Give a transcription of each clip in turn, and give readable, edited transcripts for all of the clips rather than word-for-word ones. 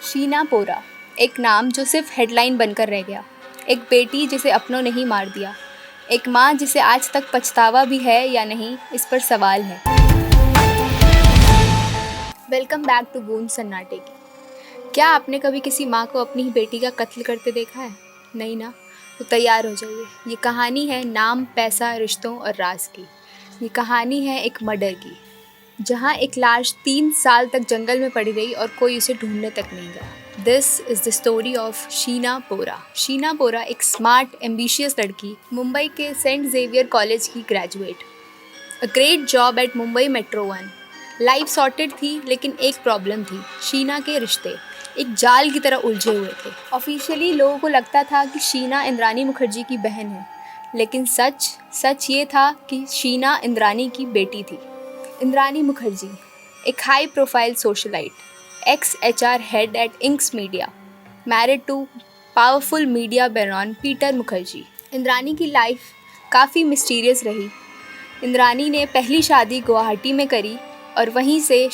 शीना बोरा, एक नाम जो सिर्फ हेडलाइन बनकर रह गया। एक बेटी जिसे अपनों ने ही मार दिया। एक माँ जिसे आज तक पछतावा भी है या नहीं, इस पर सवाल है। वेलकम बैक टू गूंज सन्नाटे की। क्या आपने कभी किसी माँ को अपनी ही बेटी का कत्ल करते देखा है? नहीं ना? तो तैयार हो जाइए। ये कहानी है नाम, पैसा, रिश्तों और राज की। ये कहानी है एक मर्डर की, जहाँ एक लाश 3 साल तक जंगल में पड़ी रही और कोई उसे ढूंढने तक नहीं गया। This is the story of Sheena Bora. Sheena Bora एक स्मार्ट, एम्बिशियस लड़की, मुंबई के सेंट जेवियर कॉलेज की graduate. A great job at Mumbai metro 1। Life sorted थी, लेकिन एक प्रॉब्लम थी। शीना के रिश्ते एक जाल की तरह उलझे हुए थे। ऑफिशियली लोगों को लगता था कि शीना इंद्रानी मुखर्जी की बहन है, लेकिन सच ये था कि शीना इंद्रानी की बेटी थी। इंद्रानी मुखर्जी, एक high profile socialite, ex HR head at INX media, married to powerful media baron Peter Mukherjee. Indrani की लाइफ काफ़ी मिस्टीरियस रही। इंद्रानी ने पहली शादी गुवाहाटी में करी और वहीं से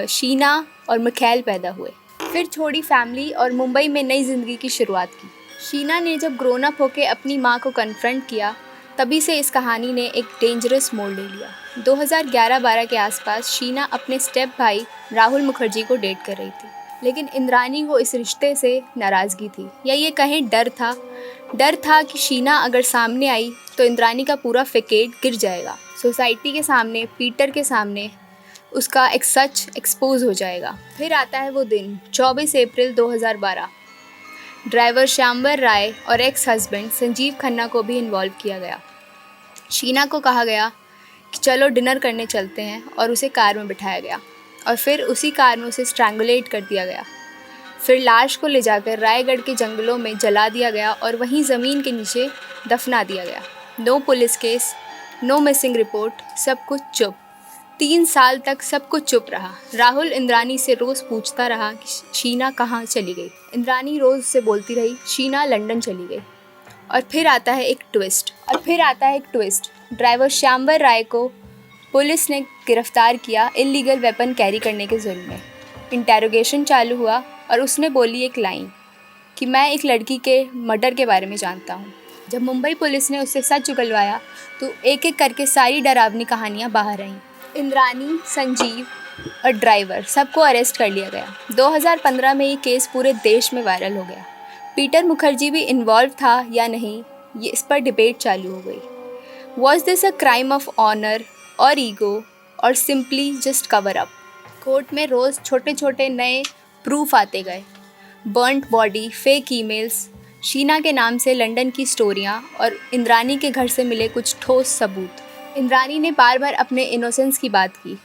शीना और मिखैल पैदा हुए। फिर छोड़ी फैमिली और मुंबई में नई ज़िंदगी की शुरुआत की। शीना ने जब ग्रोन अप होकर अपनी माँ को कन्फ्रंट किया, तभी से इस कहानी ने एक डेंजरस मोड़ ले लिया। 2011-12 के आसपास शीना अपने स्टेप भाई राहुल मुखर्जी को डेट कर रही थी, लेकिन इंद्रानी को इस रिश्ते से नाराज़गी थी, या ये कहें डर था कि शीना अगर सामने आई तो इंद्रानी का पूरा फैकेट गिर जाएगा। सोसाइटी के सामने, पीटर के सामने उसका एक सच एक्सपोज हो जाएगा। फिर आता है वो दिन, 24 अप्रैल 2012। ड्राइवर श्यामवर राय और एक्स हस्बैंड संजीव खन्ना को भी इन्वॉल्व किया गया। शीना को कहा गया कि चलो डिनर करने चलते हैं, और उसे कार में बिठाया गया और फिर उसी कार में उसे स्ट्रैंगुलेट कर दिया गया। फिर लाश को ले जाकर रायगढ़ के जंगलों में जला दिया गया और वहीं ज़मीन के नीचे दफना दिया गया। No police case, no missing report, सब कुछ चुप। 3 साल तक सब कुछ चुप रहा। राहुल इंद्रानी से रोज़ पूछता रहा कि शीना कहाँ चली गई। इंद्रानी रोज़ से बोलती रही शीना लंदन चली गई। और फिर आता है एक ट्विस्ट। ड्राइवर श्यामवर राय को पुलिस ने गिरफ्तार किया इल्लीगल वेपन कैरी करने के जुर्म में। इंटेरोगेशन चालू हुआ और उसने बोली एक लाइन कि मैं एक लड़की के मर्डर के बारे में जानता हूँ। जब मुंबई पुलिस ने उससे सच उगलवाया तो एक एक करके सारी डरावनी कहानियाँ बाहर आईं। इंद्रानी, संजीव और ड्राइवर सबको अरेस्ट कर लिया गया। 2015 में ये केस पूरे देश में वायरल हो गया। पीटर मुखर्जी भी इन्वॉल्व था या नहीं, ये इस पर डिबेट चालू हो गई। Was this a crime of honour और ईगो, और simply just cover up? Court में रोज़ छोटे छोटे नए प्रूफ आते गए। Burned body, fake emails, Sheena के नाम से लंदन की स्टोरियाँ और इंद्रानी के घर से मिले कुछ ठोस सबूत। इंद्रानी ने बार बार अपने इनोसेंस की बात की,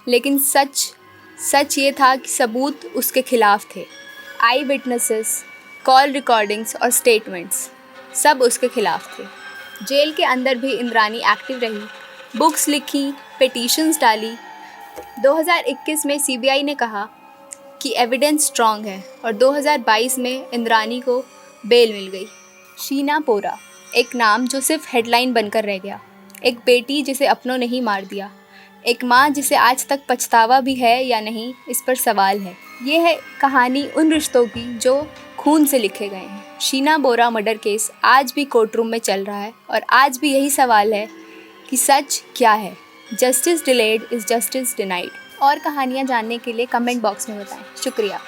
लेकिन सच ये था कि सबूत उसके खिलाफ थे। आई विटनेसेस, कॉल रिकॉर्डिंग्स और स्टेटमेंट्स सब उसके खिलाफ थे। जेल के अंदर भी इंद्रानी एक्टिव रही, बुक्स लिखी, पिटीशंस डाली। 2021 में CBI ने कहा कि एविडेंस स्ट्रॉन्ग है और 2022 में इंद्रानी को बेल मिल गई। शीना बोरा, एक नाम जो सिर्फ हेडलाइन बनकर रह गया। एक बेटी जिसे अपनों ने ही मार दिया। एक माँ जिसे आज तक पछतावा भी है या नहीं, इस पर सवाल है। ये है कहानी उन रिश्तों की जो खून से लिखे गए हैं। शीना बोरा मर्डर केस आज भी कोर्ट रूम में चल रहा है और आज भी यही सवाल है कि सच क्या है। Justice delayed is justice denied. और कहानियाँ जानने के लिए कमेंट बॉक्स में बताएं। शुक्रिया।